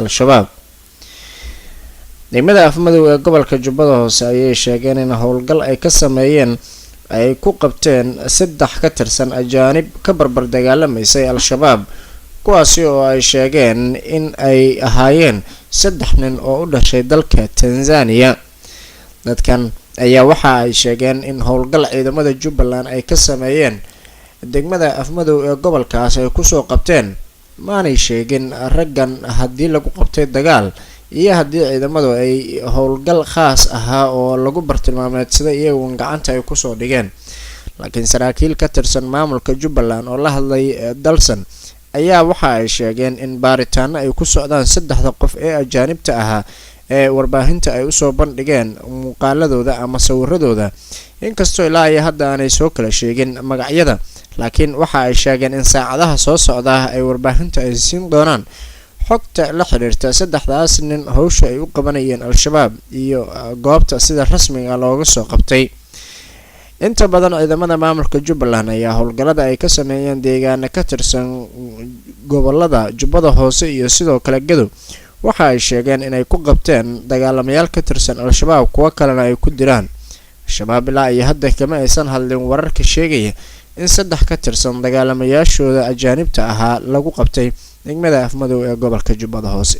al-shabaab. degmada afmadow ee gobolka jubbada hoose ayay sheegeen in howlgal ay ka sameeyeen ay ku qabteen 3 ka tirsan ajaanib ka barbar dagaalamaysay al-shabaab, kuwaasi oo ay sheegeen in ay ahaayeen 3 nin oo u dhashay dalka Tanzania. dadkan ayaa waxa ay sheegeen in howlgal ciidamada Jubbaland ay ka sameeyeen degmada afmadow ee gobolkaas ay kusoo qabteen, maanay sheegin raggan haddii lagu qabtay dagaal iyo haddii ciidamadu ay howlgal khaas ahaa oo lagu bartilmaameedsaday iyagoon gacanta ay kusoo dhigeen. laakiin saraakiil ka tirsan maamulka Jubbaland oo la hadlay dalsan ayaa waxa ay sheegeen in baaritaano ay ku socdaan 3 qof ee ajaanibta ahaa ee warbaahinta ay usoo bandhigeen muuqaaladooda ama sawiradooda, inkastoo ilaa iyo hadda aanay soo kala sheegin magacyada. laakiin waxa ay sheegeen in saacadaha soo socda ay warbaahinta ay siin doonaan xogta la xiriirta 3daas nin hawsha ay u qabanayeen al-shabaab iyo goobta sida rasmiga looga soo qabtay. inta badan ciidamada maamulka Jubbaland ayaa howlgalada ay ka sameeyeen deegaano ka tirsan gobolada Jubbada Hoose iyo sidoo kale Gadow waxa ay sheegeen inay ku qabteen dagaalamayaal ka tirsan al-shabaab, kuwa kalena ay ku diraan. shabaab ilaa iyo hadda kama aysan hadlin wararka sheegaya in 3 ka tirsan dagaalamayaashooda ajaanibta ahaa lagu qabtay degmada afmadow ee gobolka Jubbada Hoose.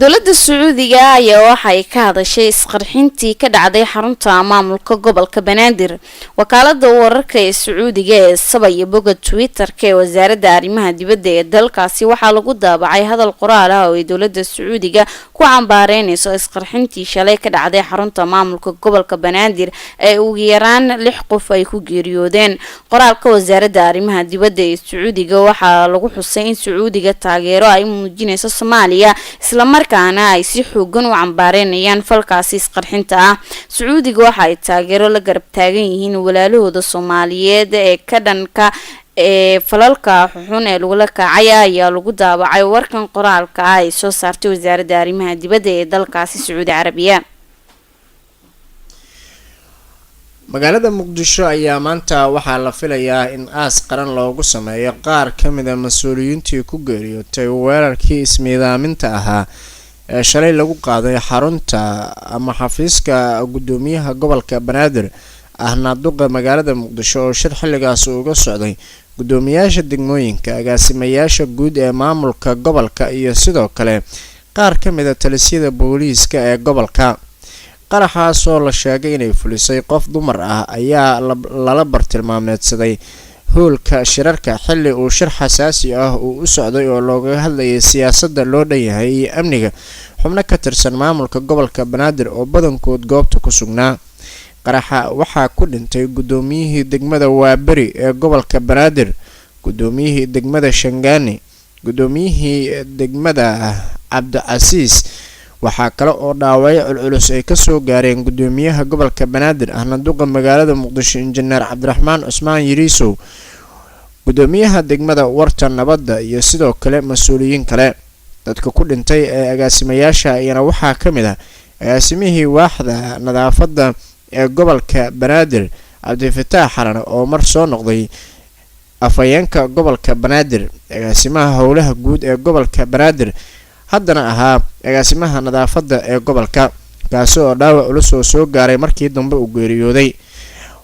dowladda Sacuudiga ayaa waxay ka hadashay isqarxintii ka dhacday xarunta maamulka gobolka Banaadir. wakaalada wararka ee Sacuudiga ee sabay boga Twitter-ka ee wasaaradda arrimaha dibadda ee dalkaasi waxaa lagu daabacay hadal qoraal ah oo ay dowladda Sacuudiga ku cambaareynayso isqarxintii shalay ka dhacday xarunta maamulka gobolka Banaadir ee ugu yaraan 6 qof ay ku geeriyoodeen. qoraalka wasaaradda arrimaha dibadda ee Sacuudiga waxaa lagu xusay in Sacuudiga taageero ay muujinayso Soomaaliya isla markaana ay si xoogan u cambaareynayaan falkaasi isqarxinta ah. Sacuudiga waxa ay taageero la garab taagan yihiin walaalahooda Soomaaliyeed ee ka dhanka falalka xun ee lagula kacay ayaa lagu daabacay warkan qoraalka ah ay soo saartay wasaaradda arrimaha dibadda ee dalkaasi Sacuudi Carabiya. magaalada Muqdisho ayaa maanta waxaa la filayaa in aas qaran loogu sameeyo qaar ka mid ah mas'uuliyiintii ku geeriyootay weerarkii ismiidaaminta ahaa ee shalay lagu qaaday xarunta ama xafiiska gudoomiyaha gobolka Banaadir ahna duqa magaalada Muqdisho oo shir xilligaas uga socday gudoomiyaasha degmooyinka, agaasimayaasha guud ee maamulka gobolka iyo sidoo kale qaar ka mid ah talisyada booliiska ee gobolka. qaraxaas oo la sheegay inay fulisay qof dumar ah ayaa lala bartilmaameedsaday hoolka shirarka xilli uu shir xasaasi ah uu u socday oo looga hadlayay siyaasadda loo dhanyahay iyo amniga xubno ka tirsan maamulka gobolka Banaadir oo badankood goobta ku sugnaa. qaraxa waxaa ku dhintay gudoomiyihii degmada Waaberi ee gobolka Banaadir, gudoomiyihii degmada Shangaani, gudoomiyihii degmada Cabdicasiis. waxaa kale oo dhaawacyo culculus ay ka soo gaareen gudoomiyaha gobolka Banaadir ahna duqa magaalada Muqdisho injineer Cabdiraxmaan Cusmaan Yiriisow, gudoomiyaha degmada Warta Nabadda iyo sidoo kale mas'uuliyiin kale. dadka ku dhintay ee agaasimayaasha ayana waxaa ka mid ah agaasimihii waaxda nadaafadda ee gobolka Banaadir Cabdifataax Xaran oo mar soo noqday afhayeenka gobolka Banaadir, agaasimaha howlaha guud ee gobolka Banaadir haddana ahaa agaasimaha nadaafadda ee gobolka, kaasi oo dhaawac culus oo soo gaaray markii dambe uu geeriyooday.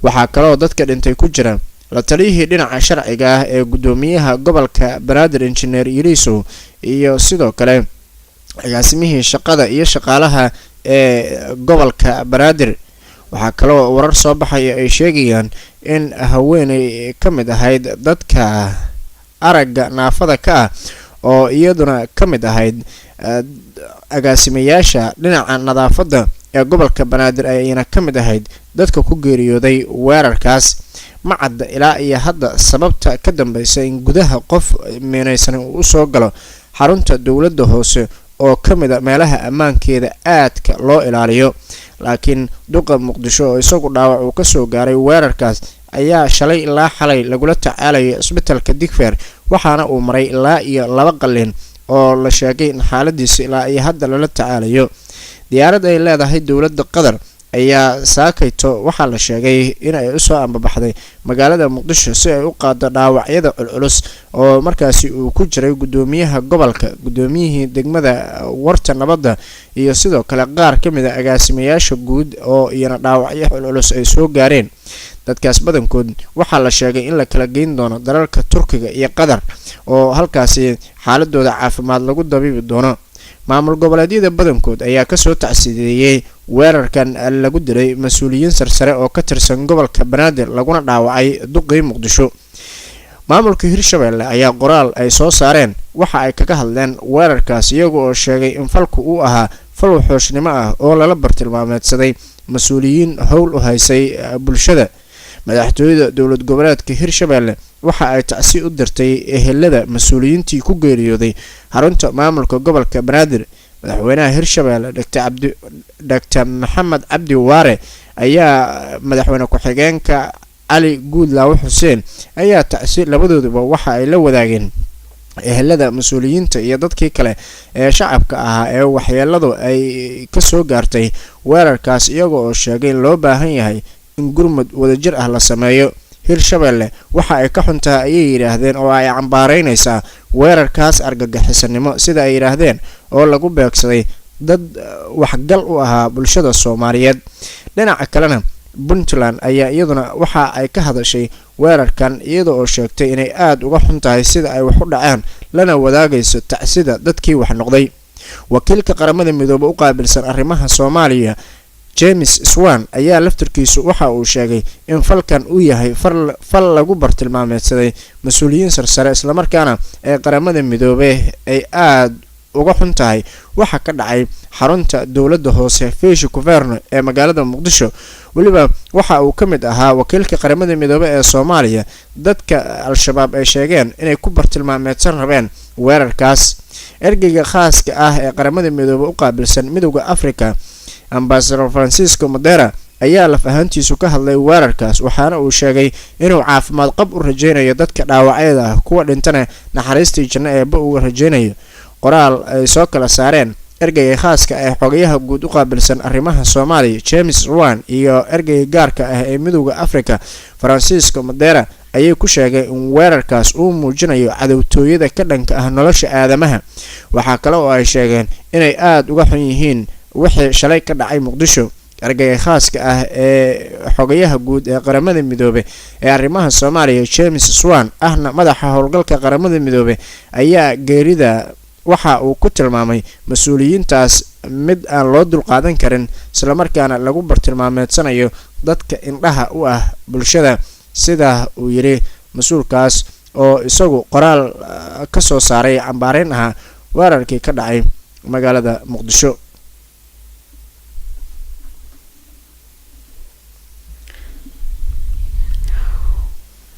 waxaa kaloo dadka dhintay ku jira la taliyihii dhinaca sharciga ah ee gudoomiyaha gobolka Banaadir injineer Yiriisow iyo sidoo kale agaasimihii shaqada iyo shaqaalaha ee gobolka Banaadir. waxaa kaloo warar soo baxaya ay sheegayaan in haweeney ka mid ahayd dadka aragga naafada ka ah oo iyaduna ka mid ahayd agaasimayaasha dhinaca nadaafadda ee gobolka Banaadir ayayna ka mid ahayd dadka ku geeriyooday weerarkaas. ma cadda ilaa iyo hadda sababta ka dambaysa in gudaha qof meenaysan uu soo galo xarunta dowladda hoose oo ka mid ah meelaha ammaankeeda aadka loo ilaaliyo. laakiin duqa Muqdisho oo isagu dhaawac uu ka soo gaaray weerarkaas ayaa shalay ilaa xalay lagula tacaalayay isbitaalka Digfaar, waxaana uu maray ilaa iyo 2 qalliin oo la sheegay in xaaladiisa ilaa iyo hadda lala tacaalayo. diyaarad ay leedahay dowladda Qatar ayaa saakayto waxaa la sheegay in ay usoo ambabaxday magaalada muqdisho si ay u qaado dhaawacyada culculus oo markaasi uu ku jiray gudoomiyaha gobolka, gudoomiyihii degmada warta nabadda iyo sidoo kale qaar ka mid a agaasimayaasha guud oo iyana dhaawacyo culculus ay soo gaareen. dadkaas badankood waxaa la sheegay in la kala geyn doono dalalka Turkiga iyo Qatar oo halkaasi xaaladooda caafimaad lagu dabiibi doono. maamul goboleedyada badankood ayaa kasoo tacsiyeeyay weerarkan lagu dilay mas-uuliyiin sarsare oo ka tirsan gobolka Banaadir laguna dhaawacay duqii Muqdisho. maamulka Hirshabelle ayaa qoraal ay soo saareen waxa ay kaga hadleen weerarkaas iyaga oo sheegay in falku uu ahaa fal wuxuushnimo ah oo lala bartilmaameedsaday mas-uuliyiin howl u haysay bulshada. madaxtooyada dowlad goboleedka Hirshabelle waxa ay tacsi u dirtay ehelada mas-uuliyiintii ku geeriyooday xarunta maamulka gobolka Banaadir. madaxweynaha Hirshabelle Dr. Maxamed Cabdi Waare ayaa madaxweyne ku-xigeenka Cali Guudlaaw Xuseen ayaa tacsi labadooduba waxa ay la wadaageen ehelada mas-uuliyiinta iyo dadkii kale ee shacabka ahaa ee waxyeeladu ay ka soo gaartay weerarkaas iyaga oo sheegay in loo baahan yahay in gurmud wadajir ah la sameeyo. Hirshabelle waxa ay ka xuntaa ayay yiraahdeen oo ay cambaareynaysaa weerarkaas argagixisanimo sida ay yiraahdeen oo lagu beegsaday dad waxgal u ahaa bulshada Soomaaliyeed. dhinaca kalena Puntland ayaa iyaduna waxa ay ka hadashay weerarkan iyada oo sheegtay inay aad uga xuntahay sida ay wax u dhaceen lana wadaagayso tacsida dadkii wax noqday. wakiilka qaramada midoobay u qaabilsan arrimaha Soomaaliya James Swan ayaa laftirkiisu waxa uu sheegay in falkan uu yahay fal lagu bartilmaameedsaday mas-uuliyiin sarsare isla markaana ee qaramada midoobay ay aad uga xuntahay waxa ka dhacay xarunta dowladda hoose Fish Governo ee magaalada Muqdisho. waliba waxa uu ka mid ahaa wakiilka qaramada midoobay ee Soomaaliya dadka al-shabaab ay sheegeen inay ku bartilmaameedsan rabeen weerarkaas. ergeyga khaaska ah ee qaramada midoobay u qaabilsan midowga Afrika Ambassador Francisco Madera ayaa laf ahaantiisu ka hadlay weerarkaas waxaana uu sheegay inuu caafimaad qab u rajeynayo dadka dhaawacyada ah kuwa dhintana naxariistii janno eebba uga rajeynayo. qoraal ay soo kala saareen ergeyga khaaska ah ee xogayaha guud u qaabilsan arrimaha Soomaaliya James Swan iyo ergeyga gaarka ah ee midowga Afrika Francisco Madera ayay ku sheegay in weerarkaas uu muujinayo cadawtooyada ka dhanka ah nolosha aadamaha. waxaa kale oo ay sheegeen inay aad uga xun yihiin wixii shalay ka dhacay Muqdisho. ergeyga khaaska ah ee xogayaha guud ee qaramada midoobay ee arrimaha Soomaaliya James Swan ahna madaxa howlgalka qaramada midoobay ayaa geerida waxa uu ku tilmaamay mas-uuliyiintaas mid aan loo dulqaadan karin isla markaana lagu bartilmaameedsanayo dadka indhaha u ah bulshada sida uu yiri mas-uulkaas oo isagu qoraal ka soo saaray cambaareyn ah weerarkii ka dhacay magaalada Muqdisho.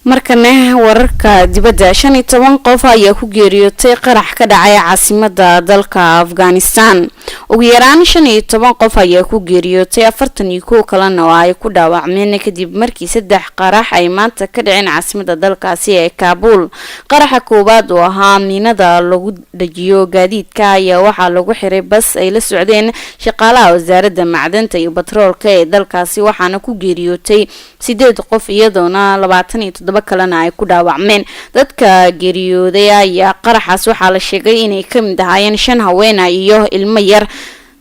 markana wararka dibadda 15 qof ayaa ku geeriyootay qarax ka dhacay caasimada dalka Afghanistan. ugu yaraan 15 qof ayaa ku geeriyootay 41 kalena oo ay ku dhaawacmeen kadib markii 3 qarax ay maanta ka dhaceen caasimada dalkaasi ee Kabul. qaraxa koowaad oo ahaa miinada lagu dhajiyo gaadiidka ayaa waxaa lagu xiray bas ay la socdeen shaqaalaha wasaaradda macdanta iyo batroolka ee dalkaasi waxaana ku geeriyootay 8 qof iyadoona 27 kalena ay ku dhaawacmeen. dadka geeriyooday ayaa qaraxaas waxaa la sheegay inay ka mid ahaayeen 5 haween iyo ilmo yar.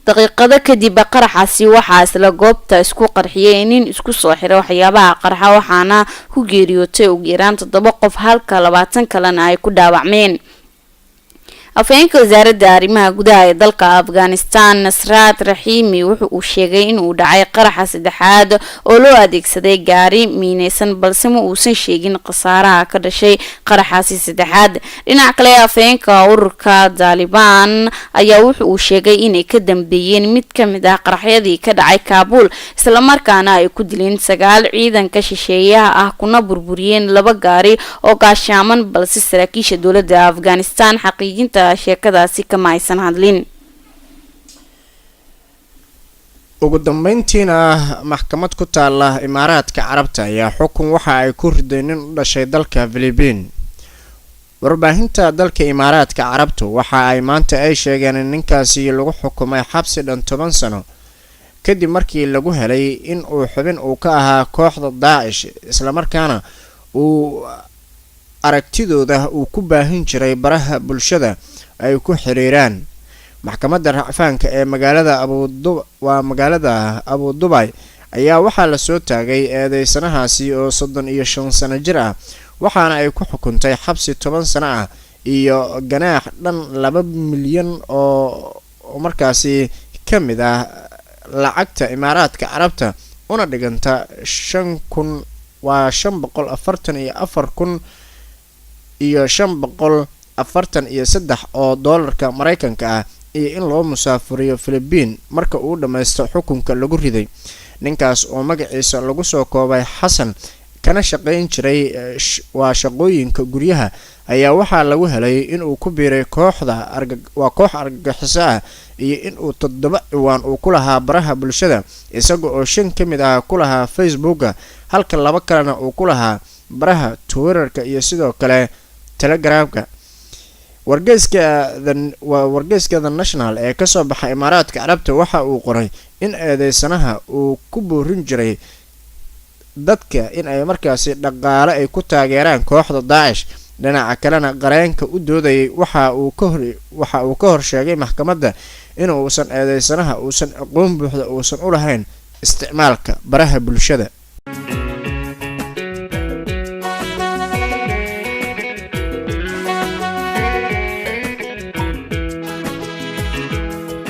daqiiqado kadib qaraxaasi waxaa isla goobta isku qarxiyay nin isku soo xiray waxyaabaha qarxa waxaana ku geeriyootay ugu yaraan 7 qof halka 20 kalena ay ku dhaawacmeen. afhayeenka wasaaradda arrimaha gudaha ee dalka Afghanistan Nasrat Rahimi wuxuu uu sheegay in uu dhacay qaraxa saddexaad oo loo adeegsaday gaari miineysan balse ma uusan sheegin khasaaraha ka dhashay qaraxaasi saddexaad. dhinaca kale afhayeenka ururka Taliban ayaa wuxuu uu sheegay inay ka dambeeyeen mid ka mid ah qaraxyadii ka dhacay Kabul isla markaana ay ku dileen 9 ciidanka shisheeyaha ah kuna burburiyeen 2 gaari oo gaashaaman balse saraakiisha dowladda Afghanistan xaqiijinta sheekadaasi kama aysan hadlin. ugu dambeyntiina maxkamad ku taala Imaaraadka Carabta ayaa xukun waxa ay ku riday nin u dhashay dalka Philippines. warbaahinta dalka Imaaraadka Carabta waxa ay maanta ay sheegeen in ninkaasi lagu xukumay xabsi dhan 10 sano kadib markii lagu helay in uu xubin uu ka ahaa kooxda daacish islamarkaana uu aragtidooda uu ku baahin jiray baraha bulshada ay ku xiriiraan. maxkamadda racfaanka ee magaalada Abu Dhabi ayaa waxaa la soo taagay eedeysanahaasi oo 35 sano jir ah, waxaana ay ku xukuntay xabsi 10 sano ah iyo ganaax dhan 2 milyan oo markaasi ka mid ah lacagta Imaaraadka Carabta una dhiganta 544,543 oo doolarka Mareykanka ah iyo in loo musaafuriyo Philippines marka uu dhameysto xukunka lagu riday. ninkaas oo magaciisa lagu soo koobay Xasan kana shaqeyn jiray shaqooyinka guryaha ayaa waxaa lagu helay in uu ku biiray koox argagixiso ah iyo in uu 7 ciwaan uu ku lahaa baraha bulshada, isaga oo 5 ka mid ah ku lahaa Facebook halka 2 kalena uu ku lahaa baraha Twitterka iyo sidoo kale Telegramka. wargeyska The National ee ka soo baxay Imaaraadka Carabta waxa uu qoray in eedeysanaha uu ku boorin jiray dadka in ay markaasi dhaqaale ay ku taageeraan kooxda Daesh. dhinaca kalena qareenka u doodayay waxa uu ka hor sheegay maxkamadda in uusan eedeysanaha uusan aqoon buuxda uusan u lahayn isticmaalka baraha bulshada.